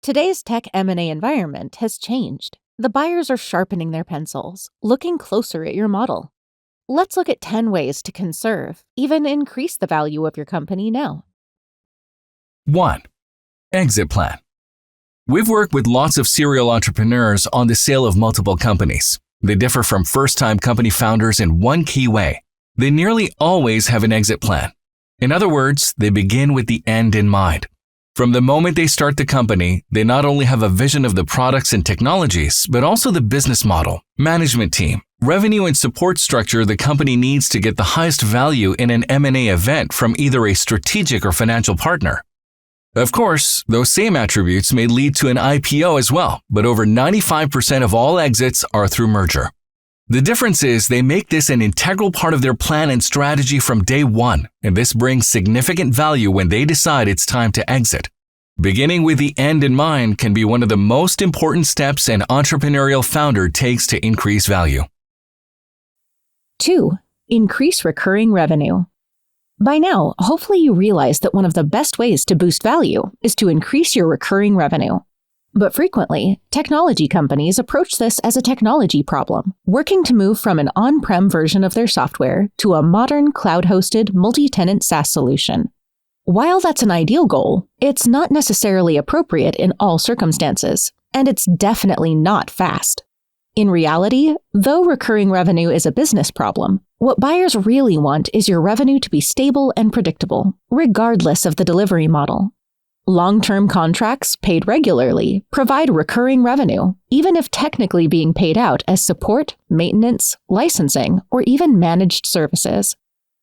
Today's tech M&A environment has changed. The buyers are sharpening their pencils, looking closer at your model. Let's look at 10 ways to conserve, even increase the value of your company now. 1. Exit plan. We've worked with lots of serial entrepreneurs on the sale of multiple companies. They differ from first-time company founders in one key way. They nearly always have an exit plan. In other words, they begin with the end in mind. From the moment they start the company, they not only have a vision of the products and technologies, but also the business model, management team, revenue and support structure the company needs to get the highest value in an M&A event from either a strategic or financial partner. Of course, those same attributes may lead to an IPO as well, but over 95% of all exits are through merger. The difference is they make this an integral part of their plan and strategy from day one, and this brings significant value when they decide it's time to exit. Beginning with the end in mind can be one of the most important steps an entrepreneurial founder takes to increase value. 2. Increase recurring revenue. By now, hopefully you realize that one of the best ways to boost value is to increase your recurring revenue. But frequently, technology companies approach this as a technology problem, working to move from an on-prem version of their software to a modern cloud-hosted multi-tenant SaaS solution. While that's an ideal goal, it's not necessarily appropriate in all circumstances, and it's definitely not fast. In reality, though recurring revenue is a business problem, what buyers really want is your revenue to be stable and predictable, regardless of the delivery model. Long-term contracts paid regularly provide recurring revenue, even if technically being paid out as support, maintenance, licensing, or even managed services.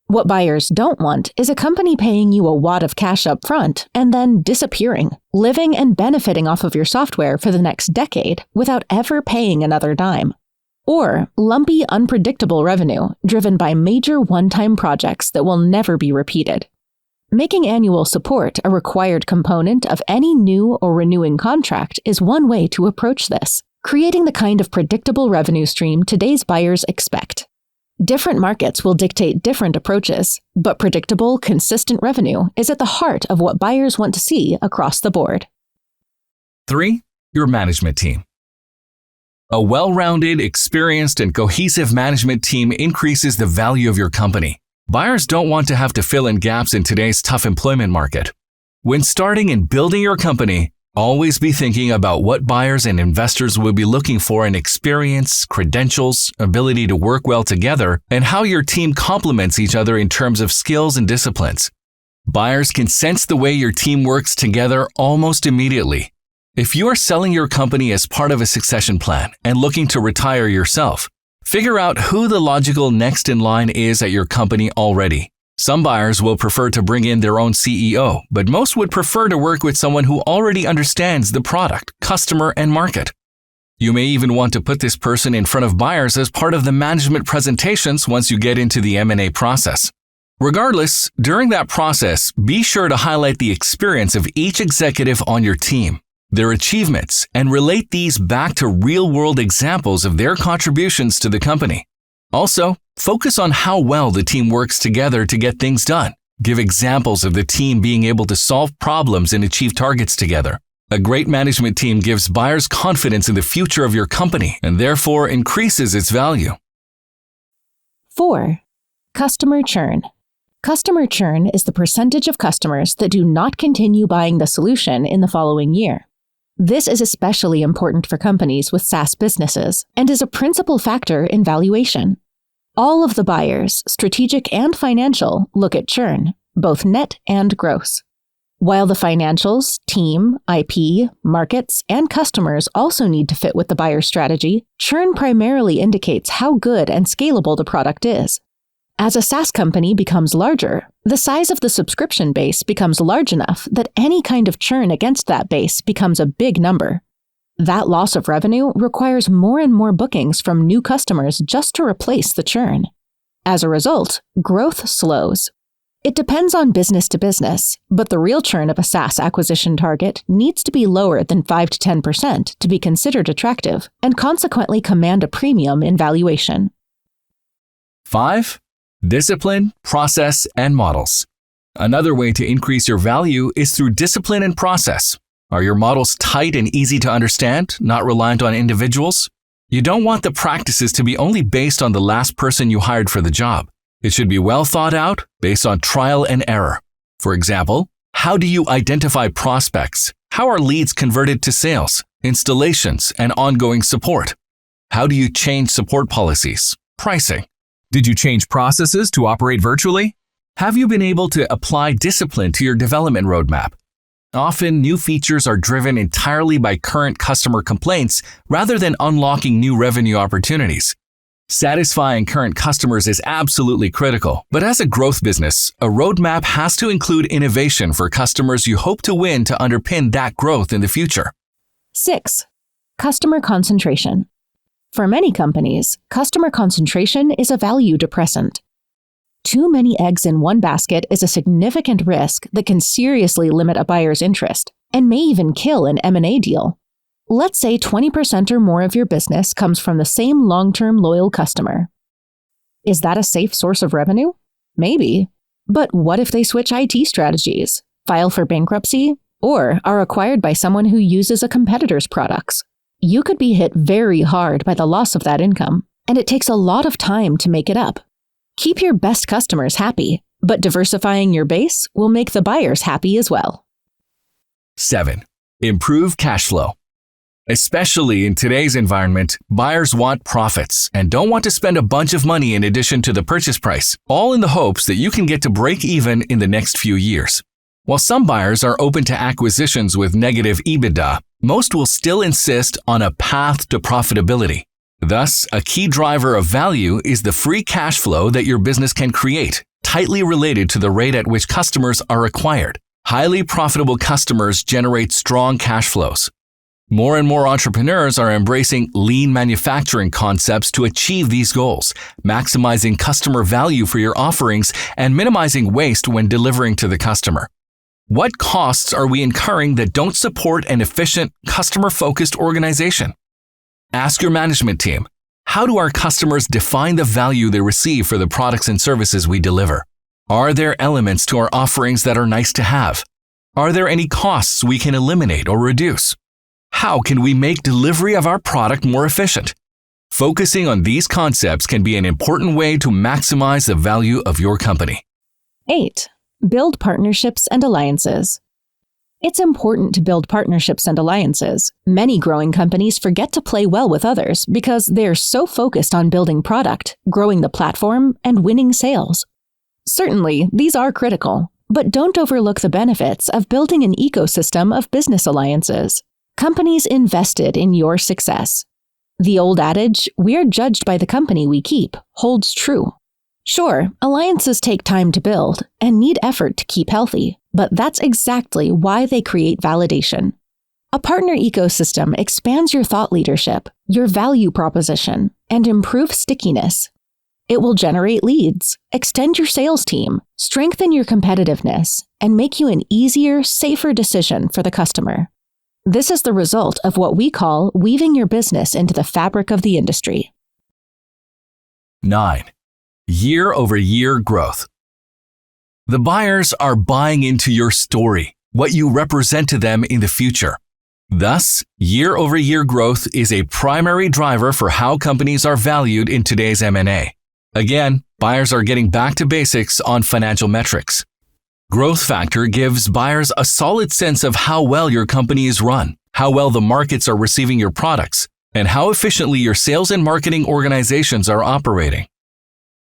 What buyers don't want is a company paying you a wad of cash up front and then disappearing, living and benefiting off of your software for the next decade without ever paying another dime. Or lumpy, unpredictable revenue driven by major one-time projects that will never be repeated. Making annual support a required component of any new or renewing contract is one way to approach this, creating the kind of predictable revenue stream today's buyers expect. Different markets will dictate different approaches, but predictable, consistent revenue is at the heart of what buyers want to see across the board. 3. Your management team. A well-rounded, experienced, and cohesive management team increases the value of your company. Buyers don't want to have to fill in gaps in today's tough employment market. When starting and building your company, always be thinking about what buyers and investors will be looking for in experience, credentials, ability to work well together, and how your team complements each other in terms of skills and disciplines. Buyers can sense the way your team works together almost immediately. If you are selling your company as part of a succession plan and looking to retire yourself, figure out who the logical next in line is at your company already. Some buyers will prefer to bring in their own CEO, but most would prefer to work with someone who already understands the product, customer, and market. You may even want to put this person in front of buyers as part of the management presentations once you get into the M&A process. Regardless, during that process, be sure to highlight the experience of each executive on your team, their achievements, and relate these back to real-world examples of their contributions to the company. Also, focus on how well the team works together to get things done. Give examples of the team being able to solve problems and achieve targets together. A great management team gives buyers confidence in the future of your company and therefore increases its value. 4. Customer churn. Customer churn is the percentage of customers that do not continue buying the solution in the following year. This is especially important for companies with SaaS businesses and is a principal factor in valuation. All of the buyers, strategic and financial, look at churn, both net and gross. While the financials, team, IP, markets, and customers also need to fit with the buyer strategy, churn primarily indicates how good and scalable the product is. As a SaaS company becomes larger, the size of the subscription base becomes large enough that any kind of churn against that base becomes a big number. That loss of revenue requires more and more bookings from new customers just to replace the churn. As a result, growth slows. It depends on business to business, but the real churn of a SaaS acquisition target needs to be lower than 5 to 10% to be considered attractive and consequently command a premium in valuation. 5. Discipline, process, and models. Another way to increase your value is through discipline and process. Are your models tight and easy to understand, not reliant on individuals? You don't want the practices to be only based on the last person you hired for the job. It should be well thought out, based on trial and error. For example, how do you identify prospects? How are leads converted to sales, installations, and ongoing support? How do you change support policies, pricing? Did you change processes to operate virtually? Have you been able to apply discipline to your development roadmap? Often, new features are driven entirely by current customer complaints rather than unlocking new revenue opportunities. Satisfying current customers is absolutely critical, but as a growth business, a roadmap has to include innovation for customers you hope to win to underpin that growth in the future. 6. Customer concentration. For many companies, customer concentration is a value depressant. Too many eggs in one basket is a significant risk that can seriously limit a buyer's interest and may even kill an M&A deal. Let's say 20% or more of your business comes from the same long-term loyal customer. Is that a safe source of revenue? Maybe. But what if they switch IT strategies, file for bankruptcy, or are acquired by someone who uses a competitor's products? You could be hit very hard by the loss of that income, and it takes a lot of time to make it up. Keep your best customers happy, but diversifying your base will make the buyers happy as well. 7. Improve cash flow. Especially in today's environment, buyers want profits and don't want to spend a bunch of money in addition to the purchase price, all in the hopes that you can get to break even in the next few years. While some buyers are open to acquisitions with negative EBITDA, most will still insist on a path to profitability. Thus, a key driver of value is the free cash flow that your business can create, tightly related to the rate at which customers are acquired. Highly profitable customers generate strong cash flows. More and more entrepreneurs are embracing lean manufacturing concepts to achieve these goals, maximizing customer value for your offerings and minimizing waste when delivering to the customer. What costs are we incurring that don't support an efficient, customer-focused organization? Ask your management team, how do our customers define the value they receive for the products and services we deliver? Are there elements to our offerings that are nice to have? Are there any costs we can eliminate or reduce? How can we make delivery of our product more efficient? Focusing on these concepts can be an important way to maximize the value of your company. 8. Build partnerships and alliances. It's important to build partnerships and alliances. Many growing companies forget to play well with others because they're so focused on building product, growing the platform, and winning sales. Certainly, these are critical, but don't overlook the benefits of building an ecosystem of business alliances. Companies invested in your success. The old adage, "we're judged by the company we keep," holds true. Sure, alliances take time to build and need effort to keep healthy, but that's exactly why they create validation. A partner ecosystem expands your thought leadership, your value proposition, and improves stickiness. It will generate leads, extend your sales team, strengthen your competitiveness, and make you an easier, safer decision for the customer. This is the result of what we call weaving your business into the fabric of the industry. 9. Year-over-year growth. The buyers are buying into your story, what you represent to them in the future. Thus, year-over-year growth is a primary driver for how companies are valued in today's M&A. Again, buyers are getting back to basics on financial metrics. Growth Factor gives buyers a solid sense of how well your company is run, how well the markets are receiving your products, and how efficiently your sales and marketing organizations are operating.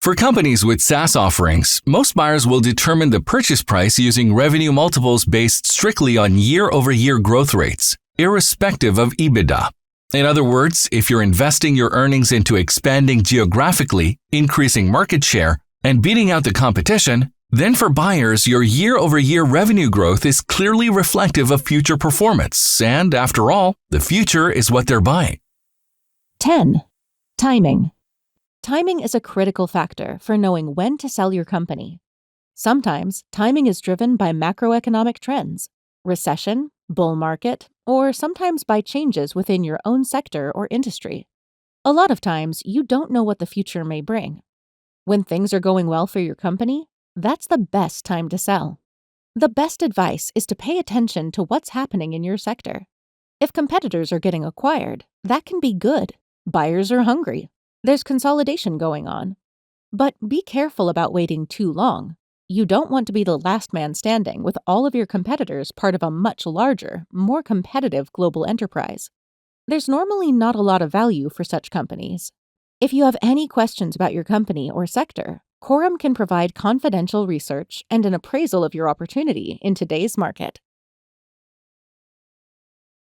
For companies with SaaS offerings, most buyers will determine the purchase price using revenue multiples based strictly on year-over-year growth rates, irrespective of EBITDA. In other words, if you're investing your earnings into expanding geographically, increasing market share, and beating out the competition, then for buyers, your year-over-year revenue growth is clearly reflective of future performance, and after all, the future is what they're buying. 10. Timing. Timing is a critical factor for knowing when to sell your company. Sometimes, timing is driven by macroeconomic trends, recession, bull market, or sometimes by changes within your own sector or industry. A lot of times, you don't know what the future may bring. When things are going well for your company, that's the best time to sell. The best advice is to pay attention to what's happening in your sector. If competitors are getting acquired, that can be good. Buyers are hungry. There's consolidation going on. But be careful about waiting too long. You don't want to be the last man standing with all of your competitors part of a much larger, more competitive global enterprise. There's normally not a lot of value for such companies. If you have any questions about your company or sector, Corum can provide confidential research and an appraisal of your opportunity in today's market.